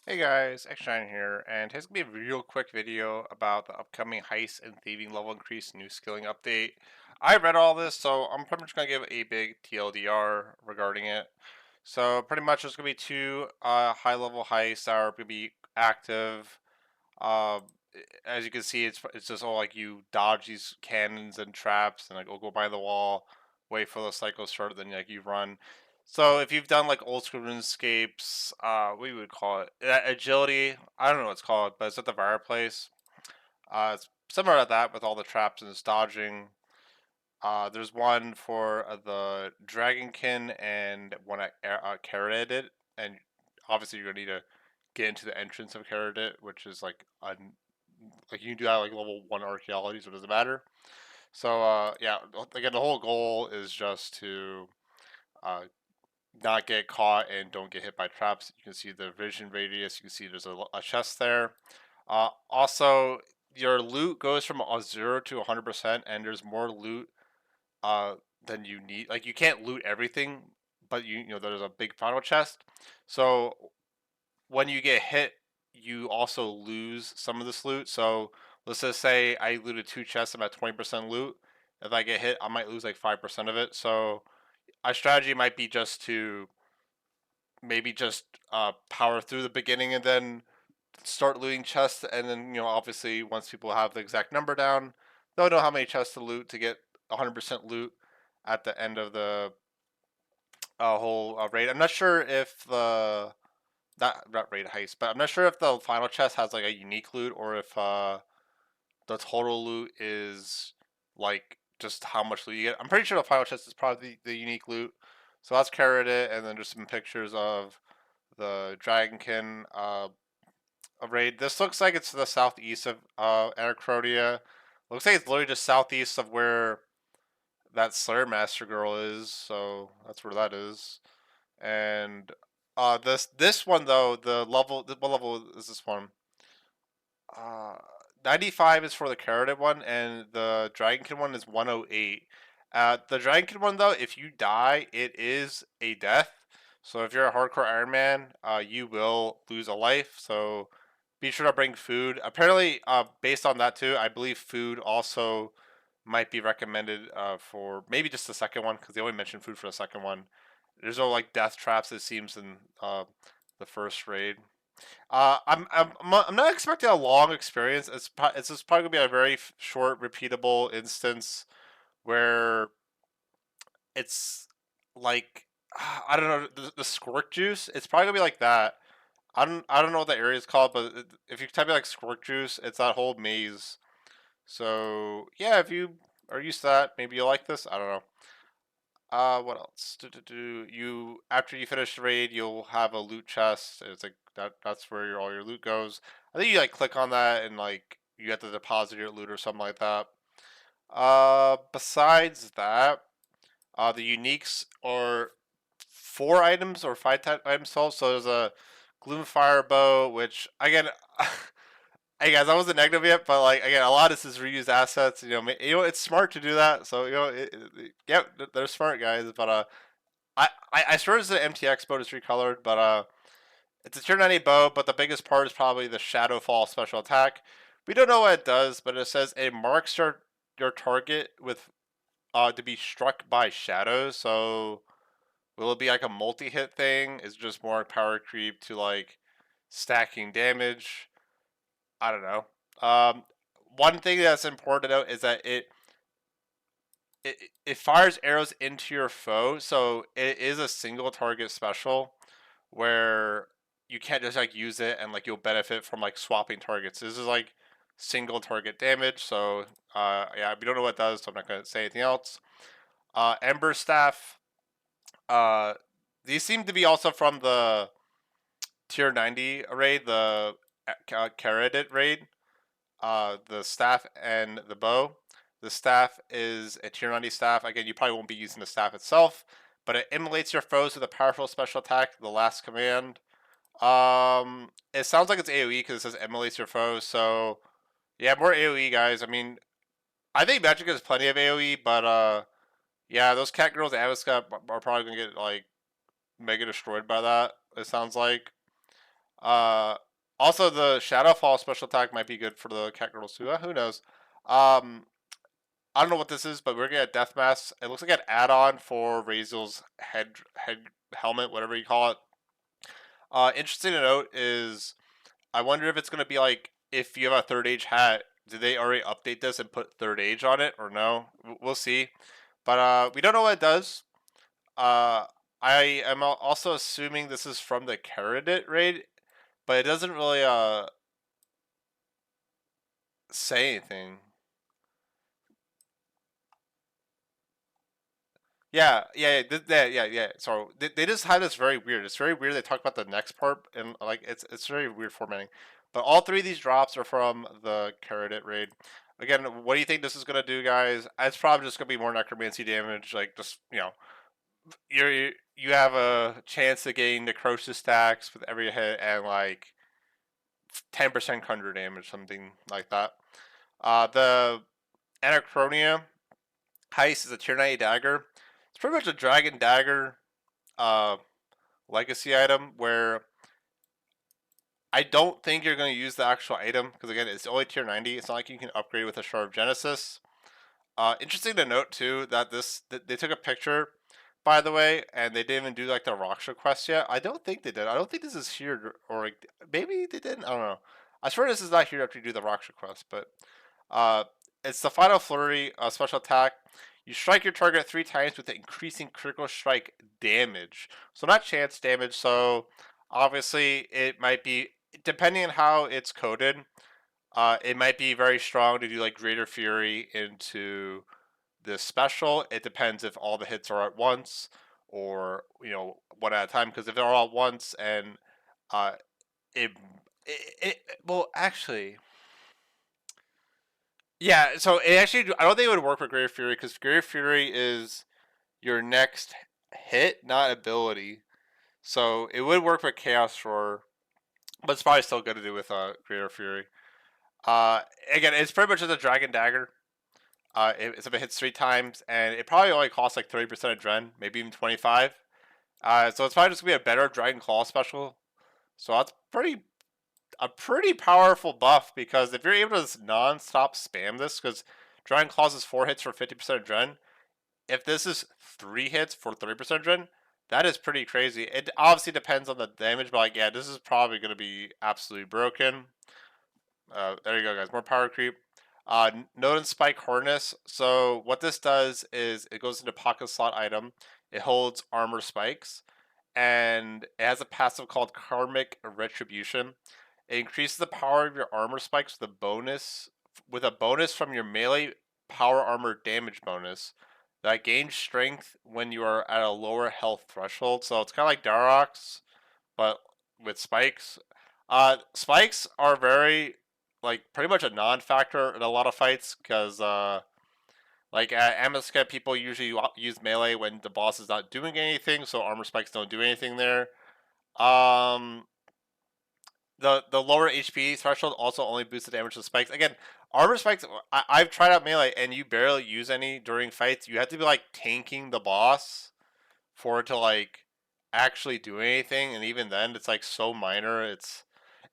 Hey guys, XJ9 here, and here's gonna be a real quick video about the upcoming Heist and Thieving level increase new skilling update. I read all this, so I'm pretty much gonna give a big TLDR regarding it. So pretty much there's gonna be two high level heists that are gonna be active. Uh, as you can see, it's just all like you dodge these cannons and traps, and like go by the wall, wait for the cycle to start, then like you run. So if you've done like old school RuneScapes, what you would call it, agility. I don't know what it's called, but it's at the fireplace. It's similar to that with all the traps and its dodging. There's one for the Dragonkin and one at Caradit, and obviously you're gonna need to get into the entrance of Caradit, which is like you can do that like level 1 archaeology, so it doesn't matter. So yeah, again, the whole goal is just to uh, not get caught and don't get hit by traps. You can see the vision radius. You can see there's a chest there. Also, your loot goes from a 0 to 100%, and there's more loot uh, than you need. Like you can't loot everything, but you know there's a big final chest. So when you get hit, you also lose some of this loot. So let's just say I looted two chests. I'm at 20% loot. If I get hit, I might lose like 5% of it. So our strategy might be just to maybe just power through the beginning and then start looting chests. And then obviously once people have the exact number down, they'll know how many chests to loot to get 100% loot at the end of the whole raid. I'm not sure if the not raid heist, but I'm not sure if the final chest has like a unique loot or if the total loot is like just how much loot you get. I'm pretty sure the final chest is probably the unique loot. So that's carried it, and then there's some pictures of the Dragonkin raid. This looks like it's to the southeast of Anacrodia. Looks like it's literally just southeast of where that Slayer Master girl is. So that's where that is. And this one though, what level is this one? Uh, 95 is for the Carroted one, and the Dragonkin one is 108. The Dragonkin one though, if you die, it is a death. So if you're a hardcore Iron Man, you will lose a life. So be sure to bring food. Apparently, based on that too, I believe food also might be recommended for maybe just the second one because they only mentioned food for the second one. There's no like death traps it seems in the first raid. I'm not expecting a long experience. It's just probably gonna be a very short, repeatable instance where it's like I don't know the squirt juice. It's probably gonna be like that. I don't know what the area is called, but if you type in like squirt juice, it's that whole maze. So yeah, if you are used to that, maybe you like this. I don't know. What else? You after you finish the raid, you'll have a loot chest. It's like that's where all your loot goes. I think you like click on that and like you have to deposit your loot or something like that. Besides that, the uniques are four items or five items total. So there's a Gloomfire bow, which again, hey guys, I wasn't negative yet, but like again, a lot of this is reused assets. It's smart to do that. So yep, they're smart guys. But I swear it's an MTX bow that's recolored, but it's a tier 90 bow. But the biggest part is probably the Shadowfall special attack. We don't know what it does, but it says it marks your target with to be struck by shadows. So will it be like a multi-hit thing? Is it just more power creep to like stacking damage? I don't know. One thing that's important to note is that it fires arrows into your foe, so it is a single target special where you can't just like use it and like you'll benefit from like swapping targets. This is like single target damage, so yeah, we don't know what it does, so I'm not gonna say anything else. Ember staff. Uh, these seem to be also from the tier 90 raid, the Caradit raid. The staff and the bow. The staff is a tier 90 staff. Again, you probably won't be using the staff itself, but it immolates your foes with a powerful special attack, the last command. It sounds like it's AoE because it says immolates your foes, so yeah, more AoE guys. I mean, I think Magic has plenty of AoE, but yeah, those cat girls at Avisca are probably gonna get like mega destroyed by that. It sounds like. Uh, Also, the Shadowfall special attack might be good for the cat girls too. Who knows? Um, I don't know what this is, but we're gonna get Death Mask. It looks like an add-on for Razel's head helmet, whatever you call it. Interesting to note is I wonder if it's gonna be like if you have a third age hat. Did they already update this and put third age on it or no? We'll see. But we don't know what it does. Uh, I am also assuming this is from the Caradit raid, but it doesn't really say anything. Yeah. So they just had this very weird. It's very weird. They talk about the next part and like it's very weird formatting. But all three of these drops are from the Caradit raid. Again, what do you think this is gonna do, guys? It's probably just gonna be more necromancy damage. Like just you have a chance of getting necrosis stacks with every hit and like 10% conjure damage, something like that. The Anachronia Heist is a tier 90 dagger. It's pretty much a dragon dagger uh, legacy item where I don't think you're going to use the actual item because again it's only tier 90. It's not like you can upgrade with a Shard of Genesis. Interesting to note too that they took a picture, by the way, and they didn't even do like the Raksha quest yet. I don't think they did. I don't think this is here or like, maybe they didn't. I don't know. I swear this is not here after you do the Raksha quest, but uh, it's the final flurry special attack. You strike your target 3 times with increasing critical strike damage. So not chance damage. So obviously it might be depending on how it's coded. It might be very strong to do like Greater Fury into this special. It depends if all the hits are at once or one at a time. Because if they're all at once and uh, it, well actually yeah. So it actually I don't think it would work for Greater Fury because Greater Fury is your next hit, not ability. So it would work for Chaos Roar, but it's probably still good to do with Greater Fury. Uh, Again, it's pretty much just a Dragon Dagger. If it hits 3 times, and it probably only costs like 30% of Dren, maybe even 25. So it's probably just gonna be a better Dragon Claw special. So that's a pretty powerful buff because if you're able to non-stop spam this, because Dragon Claws is 4 hits for 50% of Dren. If this is 3 hits for 30% of Dren, that is pretty crazy. It obviously depends on the damage, but like yeah, this is probably gonna be absolutely broken. There you go, guys. More power creep. Node and Spike Harness. So what this does is it goes into pocket slot item. It holds armor spikes, and it has a passive called Karmic Retribution. It increases the power of your armor spikes with a bonus from your melee power armor damage bonus that gains strength when you are at a lower health threshold. So it's kind of like Darox, but with spikes. Spikes are very like pretty much a non-factor in a lot of fights because like at Amaska, people usually use melee when the boss is not doing anything, so armor spikes don't do anything there. Um, the lower HP threshold also only boosts the damage of spikes. Again, armor spikes. I've tried out melee, and you barely use any during fights. You have to be like tanking the boss for it to like actually do anything, and even then, it's like so minor.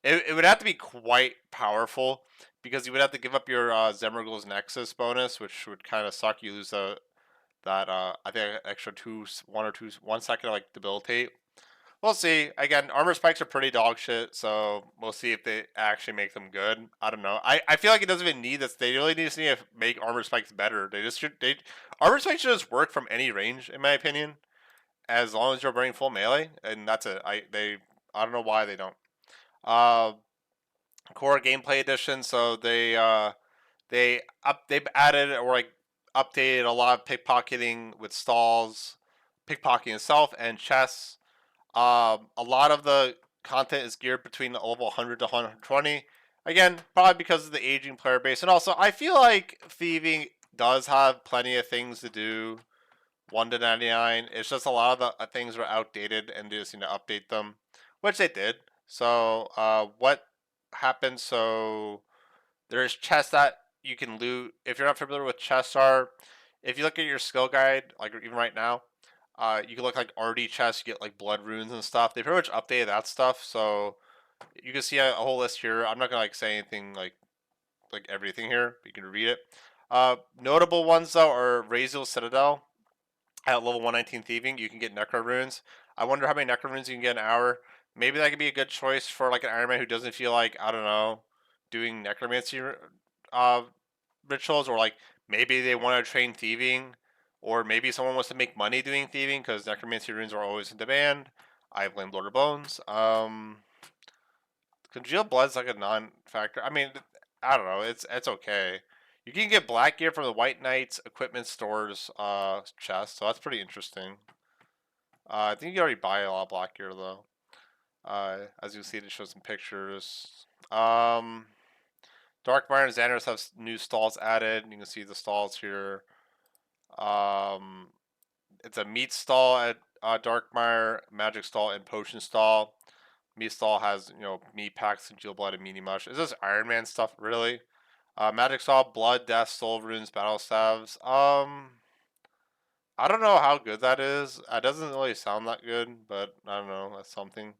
It would have to be quite powerful because you would have to give up your Zemergul's Nexus bonus, which would kind of suck. You lose that I think extra 1 second to like debilitate. We'll see. Again, armor spikes are pretty dog shit, so we'll see if they actually make them good. I don't know. I feel like it doesn't even need this. They really need to make armor spikes better. They just should. Armor spikes should just work from any range, in my opinion, as long as you're burning full melee, and that's it. I don't know why they don't. Uh, Core gameplay edition. So they've added or like updated a lot of pickpocketing with stalls, pickpocketing itself, and chess. A lot of the content is geared between level 100 to 120. Again, probably because of the aging player base, and also I feel like thieving does have plenty of things to do. 1 to 99. It's just a lot of the things are outdated, and they just need to update them, which they did. So, what happened? So, there's chests that you can loot. If you're not familiar with chests are, if you look at your skill guide, like even right now, you can look like RD chests, you get like blood runes and stuff. They pretty much updated that stuff. So You can see a whole list here. I'm not gonna like say anything like everything here. You can read it. Notable ones though are Razil Citadel at level 119 Thieving. You can get Necro Runes. I wonder how many Necro Runes you can get an hour. Maybe that could be a good choice for like an Iron Man who doesn't feel like, I don't know, doing necromancy uh, rituals, or like maybe they want to train thieving, or maybe someone wants to make money doing thieving because necromancy runes are always in demand. I blame Lord of Bones. Congealed Blood's like a non-factor. I mean, I don't know. It's okay. You can get black gear from the White Knights equipment stores chest, so that's pretty interesting. I think you already buy a lot of black gear though. As you can see, it shows some pictures. Darkmire and Xander's have new stalls added. You can see the stalls here. Um, it's a meat stall at Darkmire, magic stall, and potion stall. Meat stall has meat packs and Geo Blood and Meaty Mush. Is this Iron Man stuff really? Magic stall, blood, death, soul runes, battle staves. I don't know how good that is. It doesn't really sound that good, but I don't know. That's something.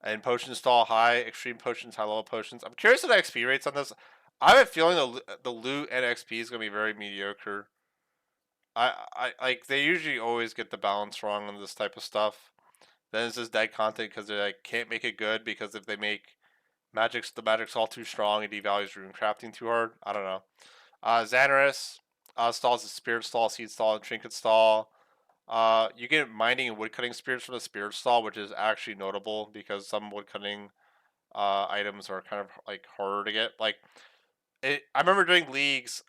And potion stall high, extreme potions, high level potions. I'm curious of the XP rates on this. I have a feeling the loot and XP is gonna be very mediocre. I like they usually always get the balance wrong on this type of stuff. Then it's just dead content because they like can't make it good because if they make the magic's all too strong, it devalues rune crafting too hard. I don't know. Xanaris stalls a spirit stall, seed stall, and trinket stall. You get mining and woodcutting spirits from the spirit stall, which is actually notable because some woodcutting items are kind of like harder to get. Like I remember doing leagues.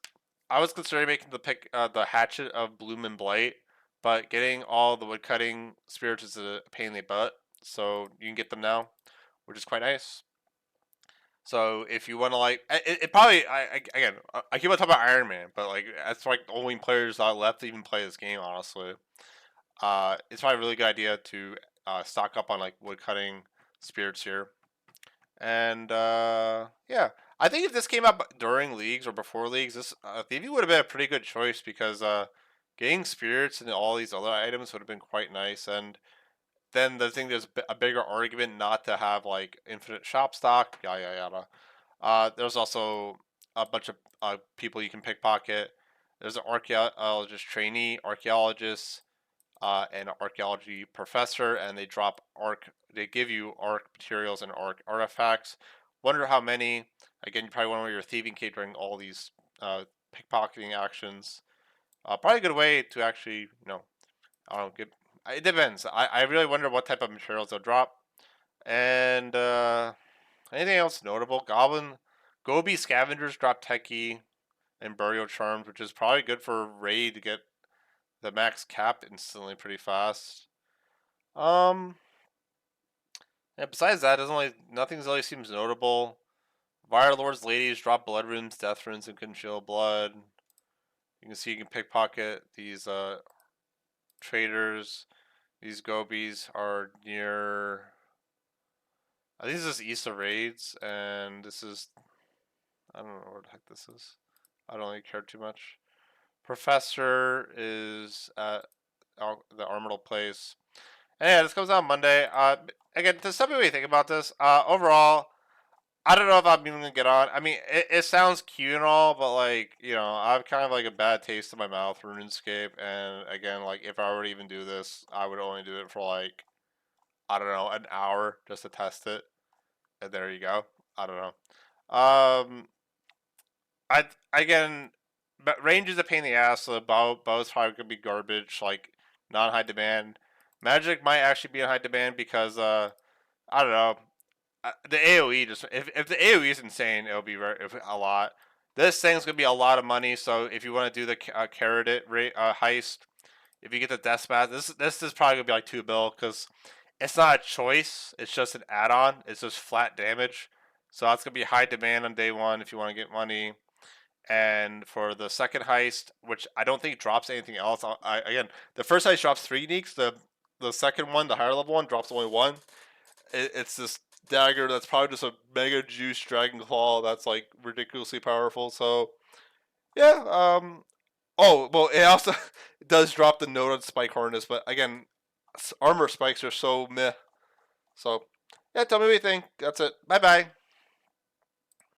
I was considering making the hatchet of Bloom and Blight, but getting all the woodcutting spirits is a pain in the butt. So you can get them now, which is quite nice. So if you want to like, it probably again I keep on talking about Iron Man, but like that's like the only players left to even play this game. Honestly, it's probably a really good idea to stock up on like woodcutting spirits here. And yeah, I think if this came up during leagues or before leagues, this Thieving would have been a pretty good choice because getting spirits and all these other items would have been quite nice. And then the thing there's a bigger argument not to have like infinite shop stock, yada yada yada. There's also a bunch of people you can pickpocket. There's an archaeologist trainee, archaeologist, an archaeology professor, and they drop arc. They give you arc materials and arc artifacts. Wonder how many. Again, you probably want to wear your thieving cape during all these pickpocketing actions. Probably a good way to actually, I don't know, get. It depends. I really wonder what type of materials they'll drop. And anything else notable? Gobi scavengers drop Techie and Burial Charms, which is probably good for raid to get the max cap instantly pretty fast. Um, and besides that, doesn't really nothing really seems notable. Fire Lord's ladies drop blood runes, death runes, and congeal blood. You can see you can pickpocket these traders. These gobies are near. I think this is east of raids, and this is I don't know where the heck this is. I don't really care too much. Professor is at the Armadale place. And yeah, this comes out Monday. Again, to some people think about this. Overall, I don't know if I'm even gonna get on. I mean, it sounds cute and all, but like I have kind of like a bad taste in my mouth for RuneScape. And again, like if I were to even do this, I would only do it for like I don't know an hour just to test it. And there you go. I don't know. I again, but range is a pain in the ass. So the bow's probably gonna be garbage. Like non high demand. Magic might actually be in high demand because I don't know. The AOE just if the AOE is insane, it'll be a lot. This thing's gonna be a lot of money. So if you want to do the carrot heist, if you get the death smash, this is probably gonna be like $2 because it's not a choice. It's just an add-on. It's just flat damage. So that's gonna be high demand on day one if you want to get money. And for the second heist, which I don't think drops anything else, again the first heist drops 3 uniques. The second one, the higher level one, drops only one. It's this dagger that's probably just a mega juice dragon claw that's like ridiculously powerful. So yeah. Oh well, it also does drop the noted spike harness, but again, armor spikes are so meh. So Yeah, tell me what you think. That's it. Bye bye.